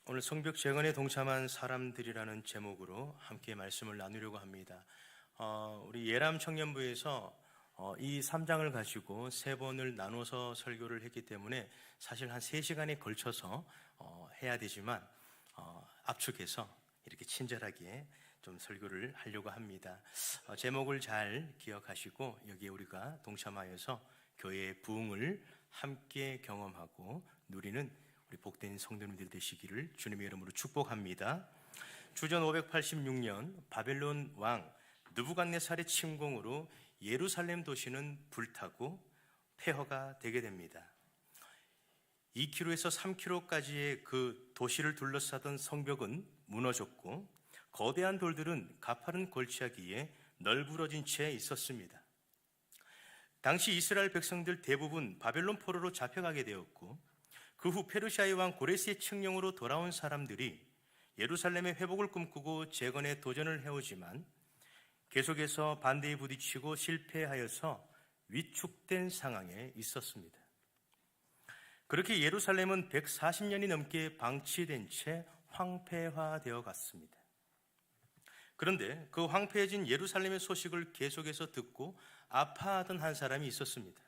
오늘 성벽 재건에 동참한 사람들이라는 제목으로 함께 말씀을 나누려고 합니다. 우리 예람 청년부에서 이 3장을 가지고 3번을 나눠서 설교를 했기 때문에 사실 한 3시간에 걸쳐서 해야 되지만 압축해서 이렇게 친절하게 좀 설교를 하려고 합니다. 제목을 잘 기억하시고 여기에 우리가 동참하여서 교회의 부흥을 함께 경험하고 누리는 우리 복된 성도님들 되시기를 주님의 이름으로 축복합니다. 주전 586년 바벨론 왕 느부갓네살의 침공으로 예루살렘 도시는 불타고 폐허가 되게 됩니다. 2km에서 3km까지의 그 도시를 둘러싸던 성벽은 무너졌고 거대한 돌들은 가파른 골짜기에 널브러진 채 있었습니다. 당시 이스라엘 백성들 대부분 바벨론 포로로 잡혀가게 되었고 그 후 페르시아의 왕 고레스의 칙령으로 돌아온 사람들이 예루살렘의 회복을 꿈꾸고 재건에 도전을 해오지만 계속해서 반대에 부딪히고 실패하여서 위축된 상황에 있었습니다. 그렇게 예루살렘은 140년이 넘게 방치된 채 황폐화되어 갔습니다. 그런데 그 황폐해진 예루살렘의 소식을 계속해서 듣고 아파하던 한 사람이 있었습니다.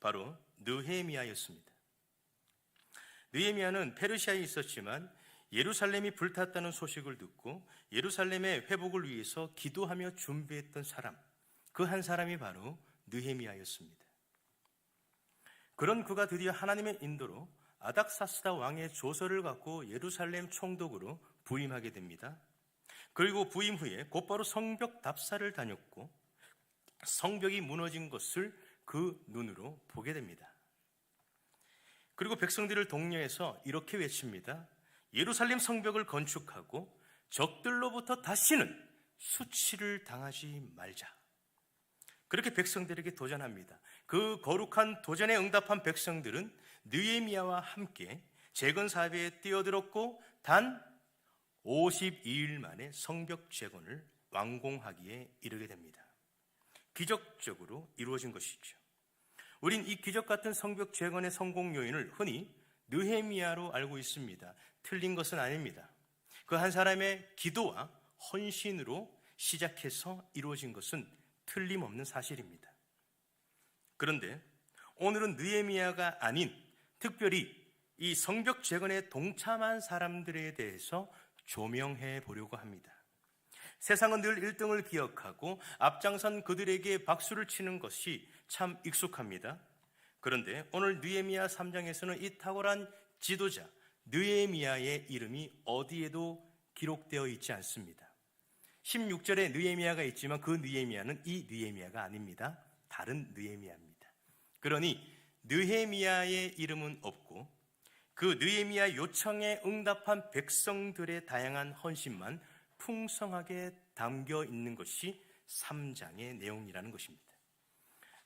바로 느헤미야였습니다. 느헤미야는 페르시아에 있었지만 예루살렘이 불탔다는 소식을 듣고 예루살렘의 회복을 위해서 기도하며 준비했던 사람, 그 한 사람이 바로 느헤미야였습니다. 그런 그가 드디어 하나님의 인도로 아닥사스다 왕의 조서를 갖고 예루살렘 총독으로 부임하게 됩니다. 그리고 부임 후에 곧바로 성벽 답사를 다녔고 성벽이 무너진 것을 그 눈으로 보게 됩니다. 그리고 백성들을 독려해서 이렇게 외칩니다. 예루살렘 성벽을 건축하고 적들로부터 다시는 수치를 당하지 말자. 그렇게 백성들에게 도전합니다. 그 거룩한 도전에 응답한 백성들은 느헤미야와 함께 재건 사업에 뛰어들었고 단 52일 만에 성벽 재건을 완공하기에 이르게 됩니다. 기적적으로 이루어진 것이죠. 우린 이 기적 같은 성벽 재건의 성공 요인을 흔히 느헤미야로 알고 있습니다. 틀린 것은 아닙니다. 그 한 사람의 기도와 헌신으로 시작해서 이루어진 것은 틀림없는 사실입니다. 그런데 오늘은 느헤미야가 아닌 특별히 이 성벽 재건에 동참한 사람들에 대해서 조명해 보려고 합니다. 세상은 늘 1등을 기억하고 앞장선 그들에게 박수를 치는 것이 참 익숙합니다. 그런데 오늘 느헤미야 3장에서는 이 탁월한 지도자 느헤미야의 이름이 어디에도 기록되어 있지 않습니다. 16절에 느헤미야가 있지만 그 느헤미야는 이 느헤미야가 아닙니다. 다른 느헤미야입니다. 그러니 느헤미야의 이름은 없고 그 느헤미야 요청에 응답한 백성들의 다양한 헌신만 풍성하게 담겨 있는 것이 3장의 내용이라는 것입니다.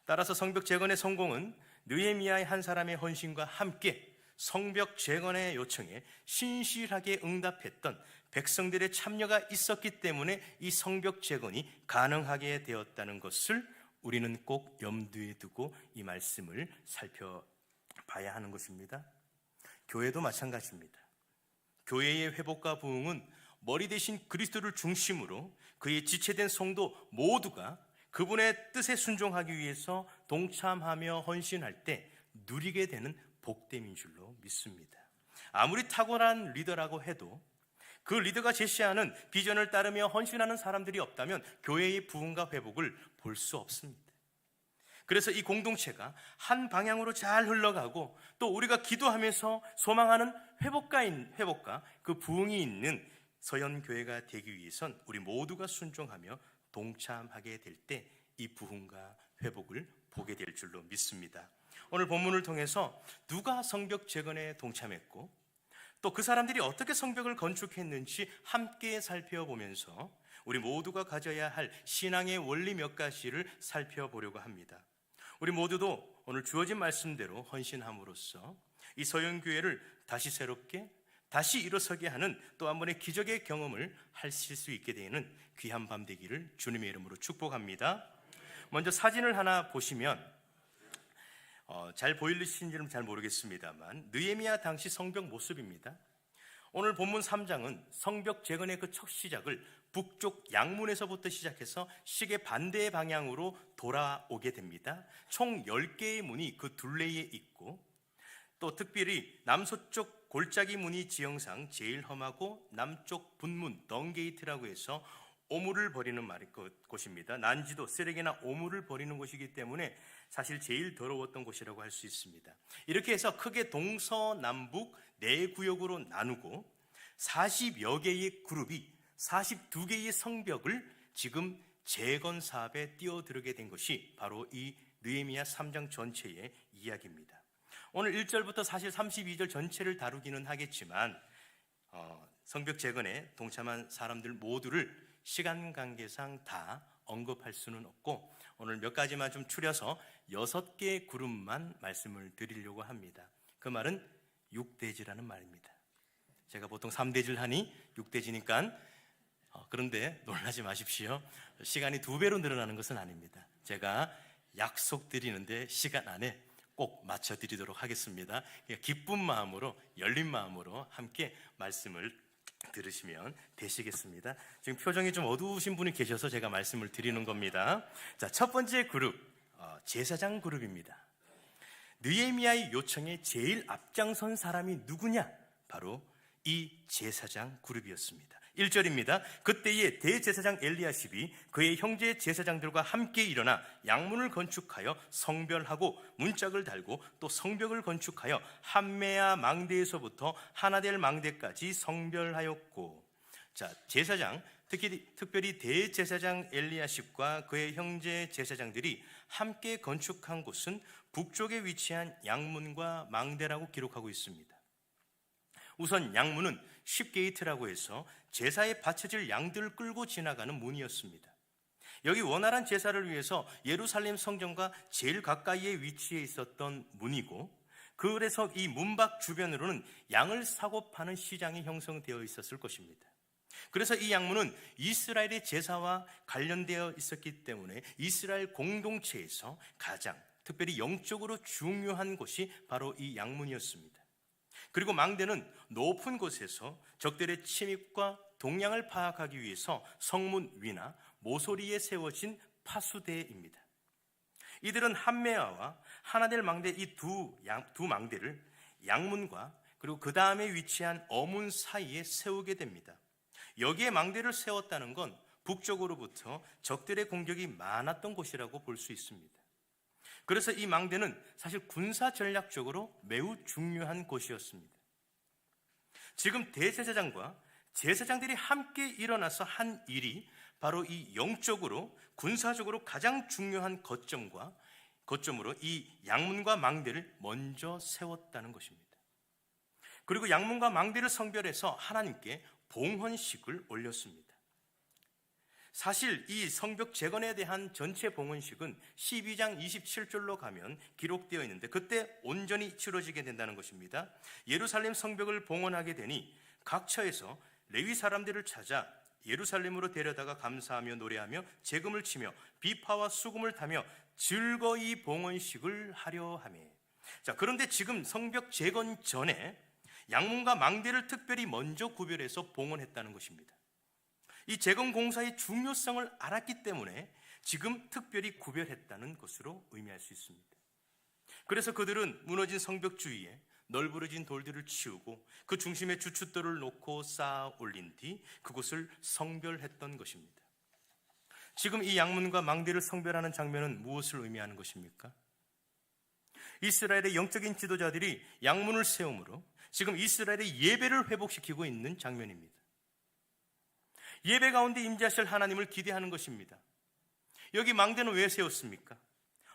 따라서 성벽 재건의 성공은 느헤미야의 한 사람의 헌신과 함께 성벽 재건의 요청에 신실하게 응답했던 백성들의 참여가 있었기 때문에 이 성벽 재건이 가능하게 되었다는 것을 우리는 꼭 염두에 두고 이 말씀을 살펴봐야 하는 것입니다. 교회도 마찬가지입니다. 교회의 회복과 부흥은 머리 대신 그리스도를 중심으로 그의 지체된 성도 모두가 그분의 뜻에 순종하기 위해서 동참하며 헌신할 때 누리게 되는 복됨인 줄로 믿습니다. 아무리 탁월한 리더라고 해도 그 리더가 제시하는 비전을 따르며 헌신하는 사람들이 없다면 교회의 부흥과 회복을 볼 수 없습니다. 그래서 이 공동체가 한 방향으로 잘 흘러가고 또 우리가 기도하면서 소망하는 회복과 그 부흥이 있는 서현교회가 되기 위해선 우리 모두가 순종하며 동참하게 될 때 이 부흥과 회복을 보게 될 줄로 믿습니다. 오늘 본문을 통해서 누가 성벽 재건에 동참했고 또 그 사람들이 어떻게 성벽을 건축했는지 함께 살펴보면서 우리 모두가 가져야 할 신앙의 원리 몇 가지를 살펴보려고 합니다. 우리 모두도 오늘 주어진 말씀대로 헌신함으로써 이 서현교회를 다시 새롭게 다시 일어서게 하는 또 한 번의 기적의 경험을 하실 수 있게 되는 귀한 밤 되기를 주님의 이름으로 축복합니다. 먼저 사진을 하나 보시면 잘 보이시는지는 잘 모르겠습니다만 느헤미야 당시 성벽 모습입니다. 오늘 본문 3장은 성벽 재건의 그 첫 시작을 북쪽 양문에서부터 시작해서 시계 반대의 방향으로 돌아오게 됩니다. 총 10개의 문이 그 둘레에 있고, 또 특별히 남서쪽 골짜기 문이 지형상 제일 험하고 남쪽 분문 덩게이트라고 해서 오물을 버리는 곳입니다. 난지도 쓰레기나 오물을 버리는 곳이기 때문에 사실 제일 더러웠던 곳이라고 할 수 있습니다. 이렇게 해서 크게 동서남북 4구역으로 나누고 40여 개의 그룹이 42개의 성벽을 지금 재건 사업에 뛰어들게 된 것이 바로 이 느헤미야 3장 전체의 이야기입니다. 오늘 1절부터 사실 32절 전체를 다루기는 하겠지만 성벽 재건에 동참한 사람들 모두를 시간 관계상 다 언급할 수는 없고, 오늘 몇 가지만 좀 추려서 6개의 그룹만 말씀을 드리려고 합니다. 그 말은 6대지라는 말입니다. 제가 보통 3대지를 하니 6대지니까 그런데 놀라지 마십시오. 시간이 2배로 늘어나는 것은 아닙니다. 제가 약속드리는데 시간 안에 꼭 맞춰드리도록 하겠습니다. 기쁜 마음으로, 열린 마음으로 함께 말씀을 들으시면 되시겠습니다. 지금 표정이 좀 어두우신 분이 계셔서 제가 말씀을 드리는 겁니다. 자, 첫 번째 그룹, 제사장 그룹입니다. 느헤미야의 요청에 제일 앞장선 사람이 누구냐? 바로 이 제사장 그룹이었습니다. 1절입니다. 그때에 대제사장 엘리야십이 그의 형제 제사장들과 함께 일어나 양문을 건축하여 성별하고 문짝을 달고 또 성벽을 건축하여 함메야 망대에서부터 하나델 망대까지 성별하였고, 자, 제사장, 특별히 대제사장 엘리야십과 그의 형제 제사장들이 함께 건축한 곳은 북쪽에 위치한 양문과 망대라고 기록하고 있습니다. 우선 양문은 십게이트라고 해서 제사에 바쳐질 양들을 끌고 지나가는 문이었습니다. 여기 원활한 제사를 위해서 예루살렘 성전과 제일 가까이에 위치해 있었던 문이고, 그래서 이 문 밖 주변으로는 양을 사고 파는 시장이 형성되어 있었을 것입니다. 그래서 이 양문은 이스라엘의 제사와 관련되어 있었기 때문에 이스라엘 공동체에서 가장 특별히 영적으로 중요한 곳이 바로 이 양문이었습니다. 그리고 망대는 높은 곳에서 적들의 침입과 동향을 파악하기 위해서 성문 위나 모서리에 세워진 파수대입니다. 이들은 함메야와 하나델 망대 이 두 망대를 양문과 그리고 그 다음에 위치한 어문 사이에 세우게 됩니다. 여기에 망대를 세웠다는 건 북쪽으로부터 적들의 공격이 많았던 곳이라고 볼 수 있습니다. 그래서 이 망대는 사실 군사 전략적으로 매우 중요한 곳이었습니다. 지금 대제사장과 제사장들이 함께 일어나서 한 일이 바로 이 영적으로 군사적으로 가장 중요한 거점으로 이 양문과 망대를 먼저 세웠다는 것입니다. 그리고 양문과 망대를 성별해서 하나님께 봉헌식을 올렸습니다. 사실 이 성벽 재건에 대한 전체 봉헌식은 12장 27절로 가면 기록되어 있는데, 그때 온전히 치러지게 된다는 것입니다. 예루살렘 성벽을 봉헌하게 되니 각 처에서 레위 사람들을 찾아 예루살렘으로 데려다가 감사하며 노래하며 재금을 치며 비파와 수금을 타며 즐거이 봉헌식을 하려 하며. 자, 그런데 지금 성벽 재건 전에 양문과 망대를 특별히 먼저 구별해서 봉헌했다는 것입니다. 이 재건 공사의 중요성을 알았기 때문에 지금 특별히 구별했다는 것으로 의미할 수 있습니다. 그래서 그들은 무너진 성벽 주위에 널브러진 돌들을 치우고 그 중심에 주춧돌을 놓고 쌓아 올린 뒤 그곳을 성별했던 것입니다. 지금 이 양문과 망대를 성별하는 장면은 무엇을 의미하는 것입니까? 이스라엘의 영적인 지도자들이 양문을 세움으로 지금 이스라엘의 예배를 회복시키고 있는 장면입니다. 예배 가운데 임재하실 하나님을 기대하는 것입니다. 여기 망대는 왜 세웠습니까?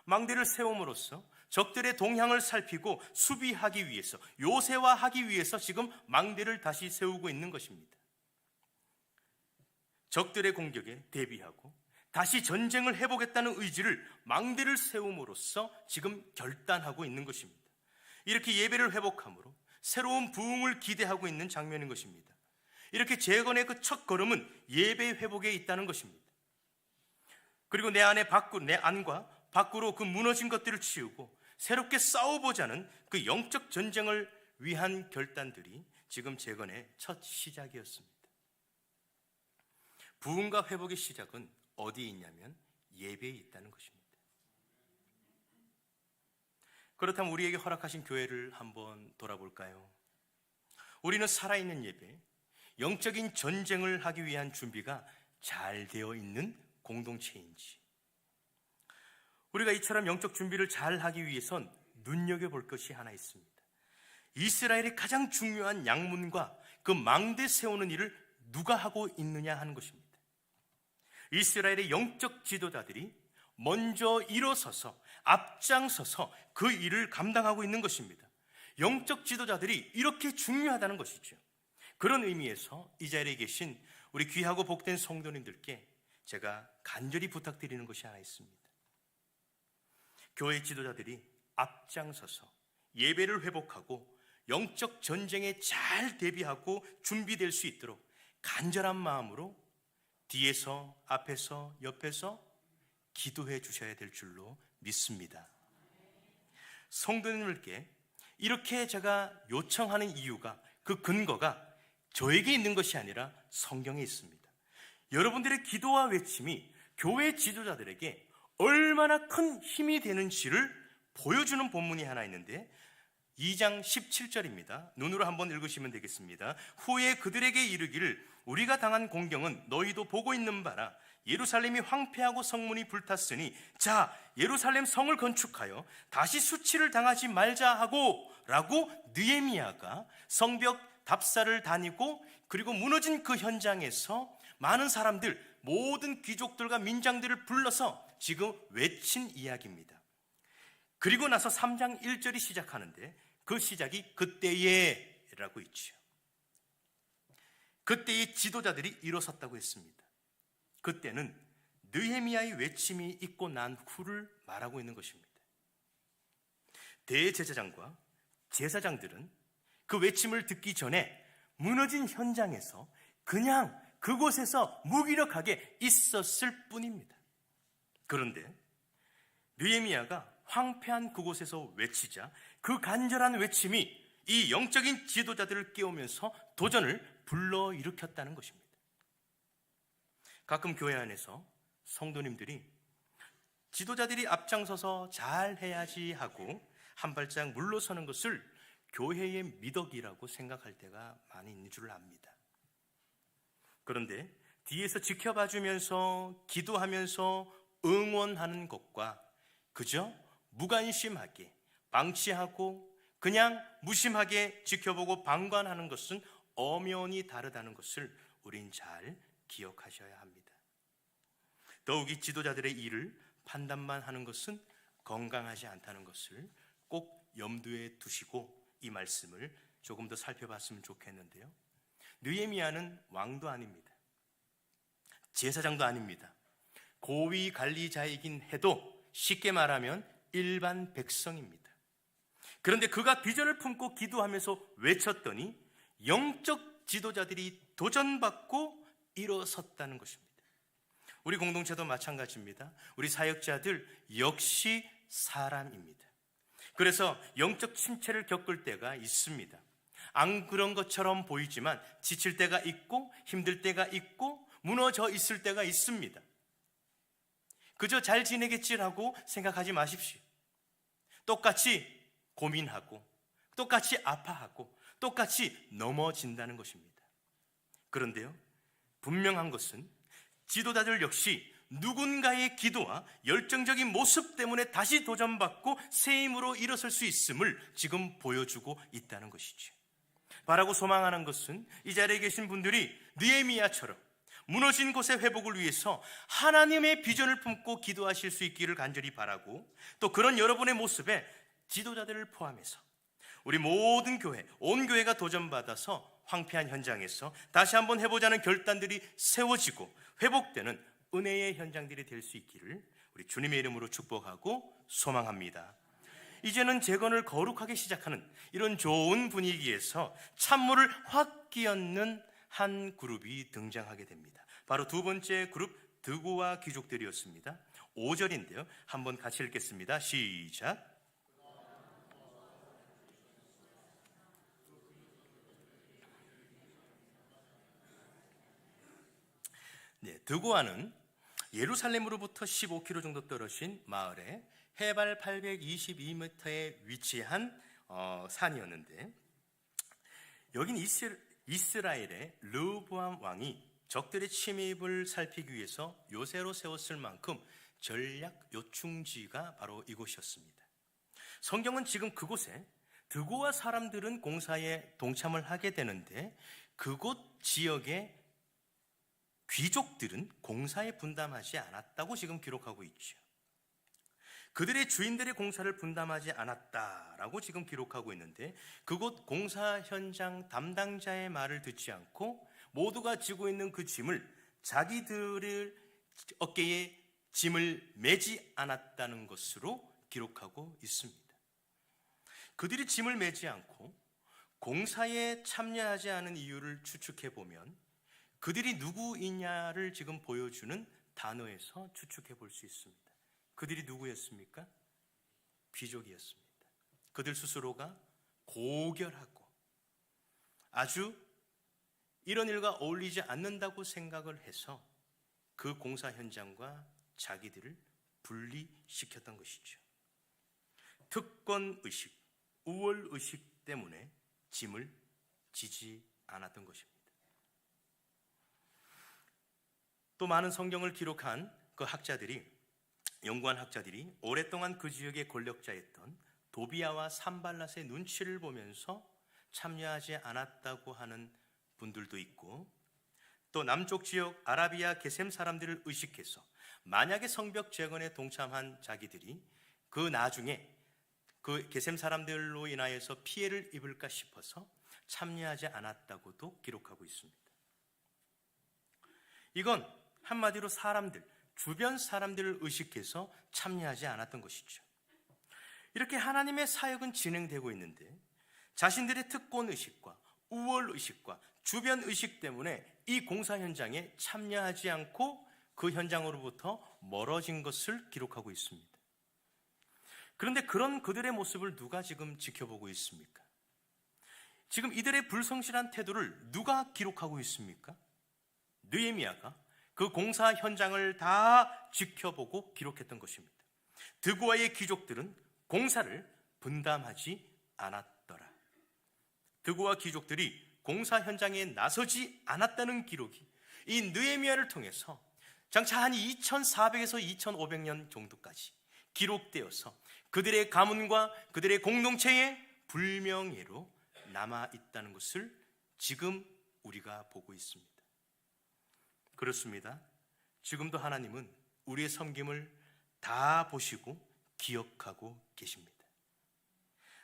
망대를 세움으로써 적들의 동향을 살피고 수비하기 위해서, 요새화하기 위해서 지금 망대를 다시 세우고 있는 것입니다. 적들의 공격에 대비하고 다시 전쟁을 해보겠다는 의지를 망대를 세움으로써 지금 결단하고 있는 것입니다. 이렇게 예배를 회복함으로 새로운 부흥을 기대하고 있는 장면인 것입니다. 이렇게 재건의 그 첫 걸음은 예배 회복에 있다는 것입니다. 그리고 내 안과 밖으로 그 무너진 것들을 치우고 새롭게 싸워보자는 그 영적 전쟁을 위한 결단들이 지금 재건의 첫 시작이었습니다. 부흥과 회복의 시작은 어디에 있냐면 예배에 있다는 것입니다. 그렇다면 우리에게 허락하신 교회를 한번 돌아볼까요? 우리는 살아있는 예배, 영적인 전쟁을 하기 위한 준비가 잘 되어 있는 공동체인지, 우리가 이처럼 영적 준비를 잘 하기 위해선 눈여겨볼 것이 하나 있습니다. 이스라엘의 가장 중요한 양문과 그 망대 세우는 일을 누가 하고 있느냐 하는 것입니다. 이스라엘의 영적 지도자들이 먼저 일어서서 앞장서서 그 일을 감당하고 있는 것입니다. 영적 지도자들이 이렇게 중요하다는 것이죠. 그런 의미에서 이 자리에 계신 우리 귀하고 복된 성도님들께 제가 간절히 부탁드리는 것이 하나 있습니다. 교회 지도자들이 앞장서서 예배를 회복하고 영적 전쟁에 잘 대비하고 준비될 수 있도록 간절한 마음으로 뒤에서, 앞에서, 옆에서 기도해 주셔야 될 줄로 믿습니다. 성도님들께 이렇게 제가 요청하는 이유가, 그 근거가 저에게 있는 것이 아니라 성경에 있습니다. 여러분들의 기도와 외침이 교회 지도자들에게 얼마나 큰 힘이 되는지를 보여주는 본문이 하나 있는데 2장 17절입니다. 눈으로 한번 읽으시면 되겠습니다. 후에 그들에게 이르기를 우리가 당한 공경은 너희도 보고 있는 바라. 예루살렘이 황폐하고 성문이 불탔으니 자 예루살렘 성을 건축하여 다시 수치를 당하지 말자 하고 라고 느헤미야가 성벽 답사를 다니고 그리고 무너진 그 현장에서 많은 사람들, 모든 귀족들과 민장들을 불러서 지금 외친 이야기입니다. 그리고 나서 3장 1절이 시작하는데 그 시작이 그때에 라고 있죠. 그때의 지도자들이 일어섰다고 했습니다. 그때는 느헤미야의 외침이 있고 난 후를 말하고 있는 것입니다. 대제사장과 제사장들은 그 외침을 듣기 전에 무너진 현장에서 그냥 그곳에서 무기력하게 있었을 뿐입니다. 그런데 느헤미야가 황폐한 그곳에서 외치자 그 간절한 외침이 이 영적인 지도자들을 깨우면서 도전을 불러일으켰다는 것입니다. 가끔 교회 안에서 성도님들이 지도자들이 앞장서서 잘 해야지 하고 한 발짝 물러서는 것을 교회의 미덕이라고 생각할 때가 많이 있는 줄 압니다. 그런데 뒤에서 지켜봐주면서 기도하면서 응원하는 것과 그저 무관심하게 방치하고 그냥 무심하게 지켜보고 방관하는 것은 엄연히 다르다는 것을 우린 잘 기억하셔야 합니다. 더욱이 지도자들의 일을 판단만 하는 것은 건강하지 않다는 것을 꼭 염두에 두시고 이 말씀을 조금 더 살펴봤으면 좋겠는데요. 느헤미야는 왕도 아닙니다. 제사장도 아닙니다. 고위 관리자이긴 해도 쉽게 말하면 일반 백성입니다. 그런데 그가 비전을 품고 기도하면서 외쳤더니 영적 지도자들이 도전받고 일어섰다는 것입니다. 우리 공동체도 마찬가지입니다. 우리 사역자들 역시 사람입니다. 그래서 영적 침체를 겪을 때가 있습니다. 안 그런 것처럼 보이지만 지칠 때가 있고 힘들 때가 있고 무너져 있을 때가 있습니다. 그저 잘 지내겠지라고 생각하지 마십시오. 똑같이 고민하고 똑같이 아파하고 똑같이 넘어진다는 것입니다. 그런데요, 분명한 것은 지도자들 역시 누군가의 기도와 열정적인 모습 때문에 다시 도전받고 새 힘으로 일어설 수 있음을 지금 보여주고 있다는 것이죠. 바라고 소망하는 것은 이 자리에 계신 분들이 느헤미야처럼 무너진 곳의 회복을 위해서 하나님의 비전을 품고 기도하실 수 있기를 간절히 바라고, 또 그런 여러분의 모습에 지도자들을 포함해서 우리 모든 교회, 온 교회가 도전받아서 황폐한 현장에서 다시 한번 해보자는 결단들이 세워지고 회복되는 은혜의 현장들이 될 수 있기를 우리 주님의 이름으로 축복하고 소망합니다. 이제는 재건을 거룩하게 시작하는 이런 좋은 분위기에서 찬물을 확 끼얹는 한 그룹이 등장하게 됩니다. 바로 두 번째 그룹, 드고와 귀족들이었습니다. 5절인데요. 한번 같이 읽겠습니다. 시작. 네, 드고아는 예루살렘으로부터 15km 정도 떨어진 마을에 해발 822m에 위치한 산이었는데, 여긴 이스라엘의 르호보암 왕이 적들의 침입을 살피기 위해서 요새로 세웠을 만큼 전략 요충지가 바로 이곳이었습니다. 성경은 지금 그곳에 드고아 사람들은 공사에 동참을 하게 되는데, 그곳 지역의 귀족들은 공사에 분담하지 않았다고 지금 기록하고 있죠. 그들의 주인들의 공사를 분담하지 않았다라고 지금 기록하고 있는데, 그곳 공사 현장 담당자의 말을 듣지 않고 모두가 지고 있는 그 짐을 자기들의 어깨에 짐을 매지 않았다는 것으로 기록하고 있습니다. 그들이 짐을 매지 않고 공사에 참여하지 않은 이유를 추측해 보면 그들이 누구이냐를 지금 보여주는 단어에서 추측해 볼 수 있습니다. 그들이 누구였습니까? 귀족이었습니다. 그들 스스로가 고결하고 아주 이런 일과 어울리지 않는다고 생각을 해서 그 공사 현장과 자기들을 분리시켰던 것이죠. 특권의식, 우월의식 때문에 짐을 지지 않았던 것입니다. 또 많은 성경을 기록한 그 학자들이, 연구한 학자들이 오랫동안 그 지역의 권력자였던 도비아와 산발랏의 눈치를 보면서 참여하지 않았다고 하는 분들도 있고, 또 남쪽 지역 아라비아 게셈 사람들을 의식해서 만약에 성벽 재건에 동참한 자기들이 그 나중에 그 게셈 사람들로 인하여서 피해를 입을까 싶어서 참여하지 않았다고도 기록하고 있습니다. 이건 한마디로 사람들, 주변 사람들을 의식해서 참여하지 않았던 것이죠. 이렇게 하나님의 사역은 진행되고 있는데 자신들의 특권의식과 우월의식과 주변의식 때문에 이 공사 현장에 참여하지 않고 그 현장으로부터 멀어진 것을 기록하고 있습니다. 그런데 그런 그들의 모습을 누가 지금 지켜보고 있습니까? 지금 이들의 불성실한 태도를 누가 기록하고 있습니까? 느헤미야가 그 공사 현장을 다 지켜보고 기록했던 것입니다. 드고아의 귀족들은 공사를 분담하지 않았더라. 드고아 귀족들이 공사 현장에 나서지 않았다는 기록이 이 느헤미야를 통해서 장차 한 2400에서 2500년 정도까지 기록되어서 그들의 가문과 그들의 공동체의 불명예로 남아있다는 것을 지금 우리가 보고 있습니다. 그렇습니다. 지금도 하나님은 우리의 섬김을 다 보시고 기억하고 계십니다.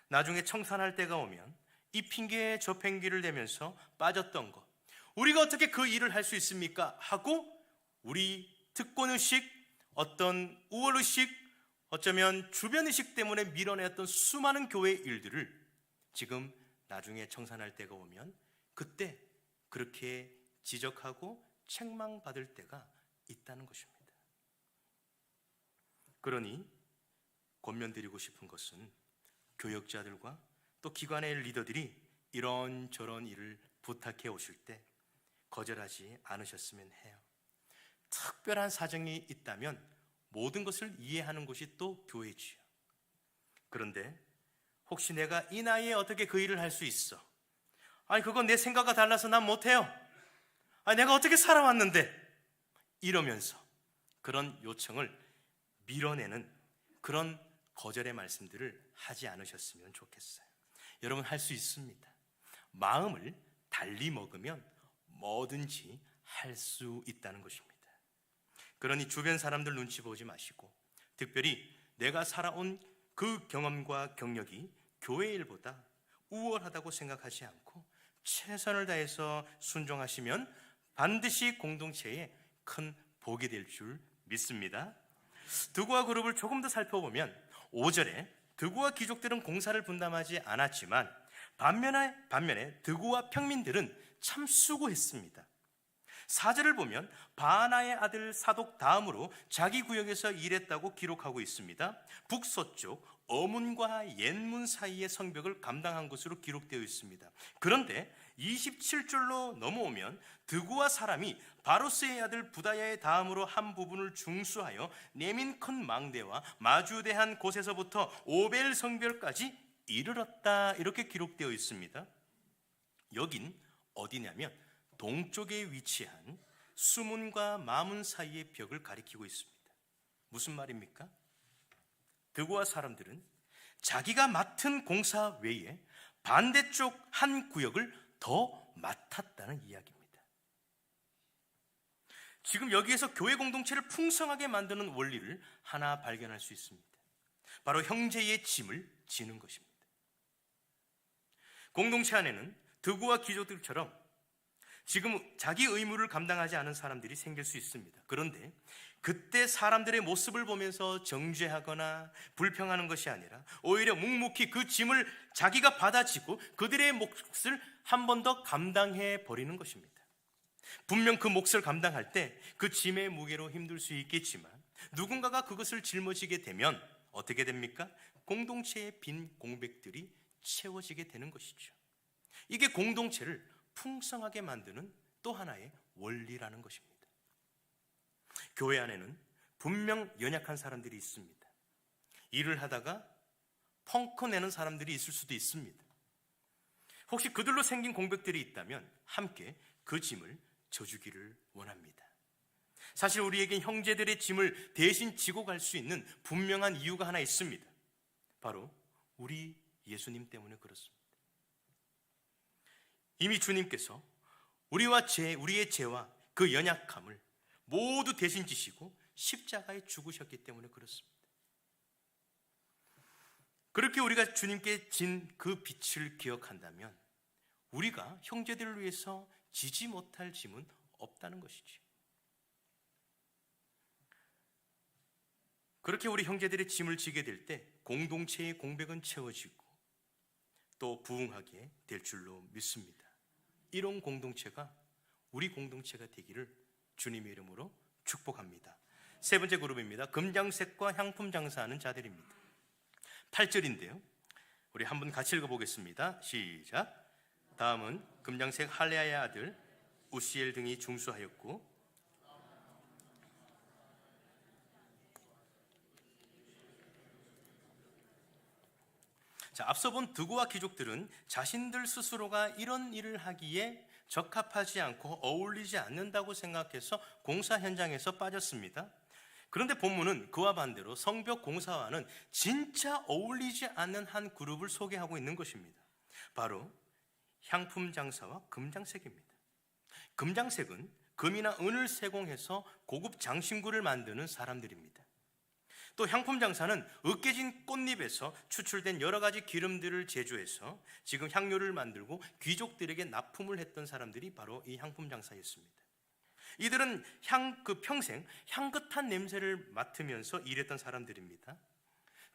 나중에 청산할 때가 오면 이 핑계에 저 핑계를 대면서 빠졌던 것, 우리가 어떻게 그 일을 할 수 있습니까? 하고 우리 특권의식, 어떤 우월의식, 어쩌면 주변의식 때문에 밀어냈던 수많은 교회의 일들을 지금 나중에 청산할 때가 오면 그때 그렇게 지적하고 책망받을 때가 있다는 것입니다. 그러니 권면드리고 싶은 것은 교역자들과 또 기관의 리더들이 이런저런 일을 부탁해 오실 때 거절하지 않으셨으면 해요. 특별한 사정이 있다면 모든 것을 이해하는 것이 또 교회지요. 그런데 혹시 내가 이 나이에 어떻게 그 일을 할 수 있어? 아니 그건 내 생각과 달라서 난 못해요. 아니 내가 어떻게 살아왔는데? 이러면서 그런 요청을 밀어내는 그런 거절의 말씀들을 하지 않으셨으면 좋겠어요. 여러분 할 수 있습니다. 마음을 달리 먹으면 뭐든지 할 수 있다는 것입니다. 그러니 주변 사람들 눈치 보지 마시고 특별히 내가 살아온 그 경험과 경력이 교회 일보다 우월하다고 생각하지 않고 최선을 다해서 순종하시면 반드시 공동체에 큰 복이 될 줄 믿습니다. 드고아 그룹을 조금 더 살펴보면 5절에 드고아 귀족들은 공사를 분담하지 않았지만 반면에 드고아 평민들은 참 수고했습니다. 4절을 보면 바나의 아들 사독 다음으로 자기 구역에서 일했다고 기록하고 있습니다. 북서쪽 어문과 옛문 사이의 성벽을 감당한 것으로 기록되어 있습니다. 그런데 27절로 넘어오면 드구와 사람이 바로스의 아들 부다야의 다음으로 한 부분을 중수하여 내민 큰 망대와 마주대한 곳에서부터 오벨 성벽까지 이르렀다, 이렇게 기록되어 있습니다. 여긴 어디냐면 동쪽에 위치한 수문과 마문 사이의 벽을 가리키고 있습니다. 무슨 말입니까? 드고와 사람들은 자기가 맡은 공사 외에 반대쪽 한 구역을 더 맡았다는 이야기입니다. 지금 여기에서 교회 공동체를 풍성하게 만드는 원리를 하나 발견할 수 있습니다. 바로 형제의 짐을 지는 것입니다. 공동체 안에는 드고와 귀족들처럼 지금 자기 의무를 감당하지 않은 사람들이 생길 수 있습니다. 그런데 그때 사람들의 모습을 보면서 정죄하거나 불평하는 것이 아니라 오히려 묵묵히 그 짐을 자기가 받아지고 그들의 몫을 한 번 더 감당해 버리는 것입니다. 분명 그 몫을 감당할 때 그 짐의 무게로 힘들 수 있겠지만 누군가가 그것을 짊어지게 되면 어떻게 됩니까? 공동체의 빈 공백들이 채워지게 되는 것이죠. 이게 공동체를 풍성하게 만드는 또 하나의 원리라는 것입니다. 교회 안에는 분명 연약한 사람들이 있습니다. 일을 하다가 펑크 내는 사람들이 있을 수도 있습니다. 혹시 그들로 생긴 공백들이 있다면 함께 그 짐을 져주기를 원합니다. 사실 우리에겐 형제들의 짐을 대신 지고 갈 수 있는 분명한 이유가 하나 있습니다. 바로 우리 예수님 때문에 그렇습니다. 이미 주님께서 우리의 죄와 그 연약함을 모두 대신 지시고 십자가에 죽으셨기 때문에 그렇습니다. 그렇게 우리가 주님께 진 그 빛을 기억한다면 우리가 형제들을 위해서 지지 못할 짐은 없다는 것이죠. 그렇게 우리 형제들의 짐을 지게 될 때 공동체의 공백은 채워지고 또 부흥하게 될 줄로 믿습니다. 이런 공동체가 우리 공동체가 되기를 주님의 이름으로 축복합니다. 세 번째 그룹입니다. 금장색과 향품 장사하는 자들입니다. 8절인데요. 우리 한번 같이 읽어보겠습니다. 시작. 다음은 금장색 할레아의 아들 우시엘 등이 중수하였고 앞서 본 드고와 귀족들은 자신들 스스로가 이런 일을 하기에 적합하지 않고 어울리지 않는다고 생각해서 공사 현장에서 빠졌습니다. 그런데 본문은 그와 반대로 성벽 공사와는 진짜 어울리지 않는 한 그룹을 소개하고 있는 것입니다. 바로 향품 장사와 금장색입니다. 금장색은 금이나 은을 세공해서 고급 장신구를 만드는 사람들입니다. 또 향품 장사는 으깨진 꽃잎에서 추출된 여러 가지 기름들을 제조해서 지금 향료를 만들고 귀족들에게 납품을 했던 사람들이 바로 이 향품 장사였습니다. 이들은 평생 향긋한 냄새를 맡으면서 일했던 사람들입니다.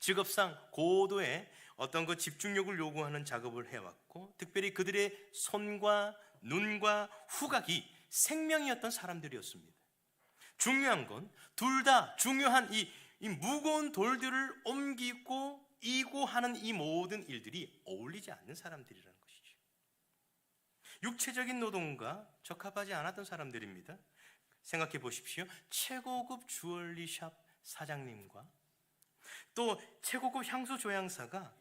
직업상 고도의 어떤 그 집중력을 요구하는 작업을 해왔고 특별히 그들의 손과 눈과 후각이 생명이었던 사람들이었습니다. 중요한 건 둘 다 중요한 이 무거운 돌들을 옮기고 이고 하는 이 모든 일들이 어울리지 않는 사람들이라는 것이죠. 육체적인 노동과 적합하지 않았던 사람들입니다. 생각해 보십시오. 최고급 주얼리샵 사장님과 또 최고급 향수 조향사가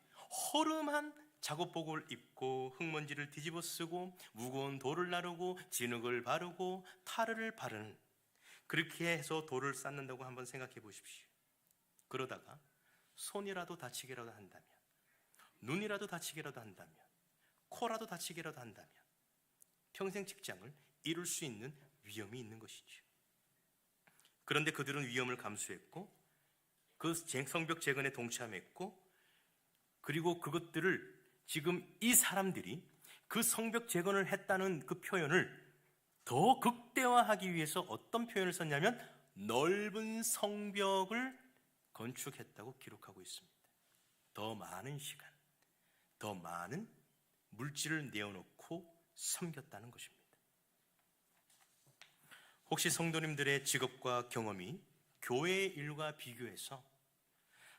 허름한 작업복을 입고 흙먼지를 뒤집어 쓰고 무거운 돌을 나르고 진흙을 바르고 타르를 바르는, 그렇게 해서 돌을 쌓는다고 한번 생각해 보십시오. 그러다가 손이라도 다치기라도 한다면, 눈이라도 다치기라도 한다면, 코라도 다치기라도 한다면 평생 직장을 잃을 수 있는 위험이 있는 것이죠. 그런데 그들은 위험을 감수했고 그 성벽 재건에 동참했고, 그리고 그것들을 지금 이 사람들이 그 성벽 재건을 했다는 그 표현을 더 극대화하기 위해서 어떤 표현을 썼냐면 넓은 성벽을 건축했다고 기록하고 있습니다. 더 많은 시간, 더 많은 물질을 내어놓고 섬겼다는 것입니다. 혹시 성도님들의 직업과 경험이 교회의 일과 비교해서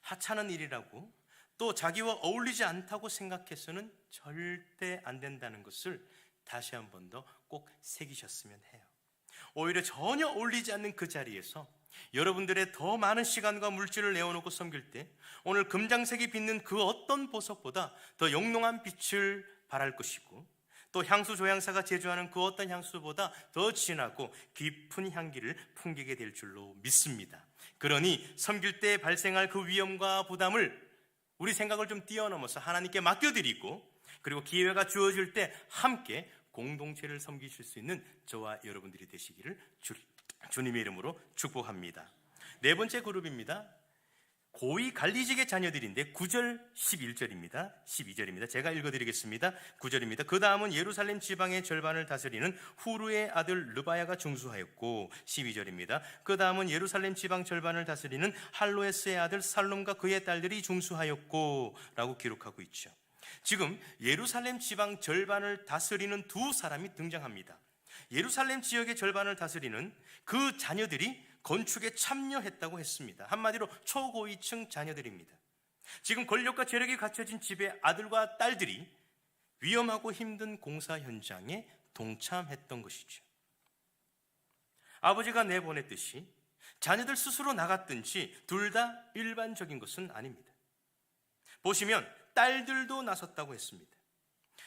하찮은 일이라고 또 자기와 어울리지 않다고 생각해서는 절대 안 된다는 것을 다시 한 번 더 꼭 새기셨으면 해요. 오히려 전혀 어울리지 않는 그 자리에서 여러분들의 더 많은 시간과 물질을 내어놓고 섬길 때 오늘 금장색이 빛는 그 어떤 보석보다 더 영롱한 빛을 발할 것이고, 또 향수 조향사가 제조하는 그 어떤 향수보다 더 진하고 깊은 향기를 풍기게 될 줄로 믿습니다. 그러니 섬길 때 발생할 그 위험과 부담을 우리 생각을 좀 뛰어넘어서 하나님께 맡겨드리고, 그리고 기회가 주어질 때 함께 공동체를 섬기실 수 있는 저와 여러분들이 되시기를 주님의 이름으로 축복합니다. 네 번째 그룹입니다. 고위 관리직의 자녀들인데 9절 11절입니다. 12절입니다. 제가 읽어드리겠습니다. 9절입니다. 그 다음은 예루살렘 지방의 절반을 다스리는 후르의 아들 르바야가 중수하였고, 12절입니다. 그 다음은 예루살렘 지방 절반을 다스리는 할로에스의 아들 살룸과 그의 딸들이 중수하였고 라고 기록하고 있죠. 지금 예루살렘 지방 절반을 다스리는 두 사람이 등장합니다. 예루살렘 지역의 절반을 다스리는 그 자녀들이 건축에 참여했다고 했습니다. 한마디로 초고위층 자녀들입니다. 지금 권력과 재력이 갖춰진 집의 아들과 딸들이 위험하고 힘든 공사 현장에 동참했던 것이죠. 아버지가 내보냈듯이 자녀들 스스로 나갔든지 둘 다 일반적인 것은 아닙니다. 보시면 딸들도 나섰다고 했습니다.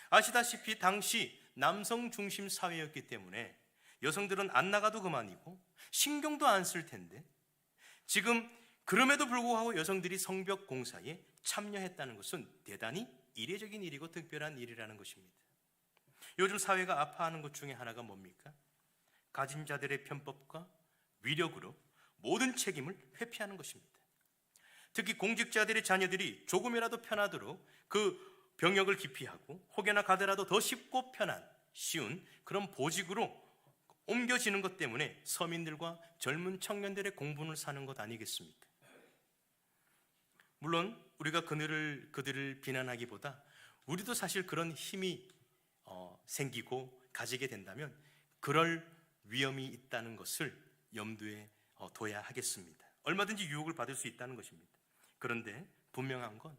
아시다시피 당시 남성 중심 사회였기 때문에 여성들은 안 나가도 그만이고 신경도 안 쓸 텐데, 지금 그럼에도 불구하고 여성들이 성벽 공사에 참여했다는 것은 대단히 이례적인 일이고 특별한 일이라는 것입니다. 요즘 사회가 아파하는 것 중에 하나가 뭡니까? 가진 자들의 편법과 위력으로 모든 책임을 회피하는 것입니다. 특히 공직자들의 자녀들이 조금이라도 편하도록 그 병역을 기피하고 혹여나 가더라도 더 쉽고 쉬운 그런 보직으로 옮겨지는 것 때문에 서민들과 젊은 청년들의 공분을 사는 것 아니겠습니까? 물론 우리가 그들을 비난하기보다 우리도 사실 그런 힘이 생기고 가지게 된다면 그럴 위험이 있다는 것을 염두에 둬야 하겠습니다. 얼마든지 유혹을 받을 수 있다는 것입니다. 그런데 분명한 건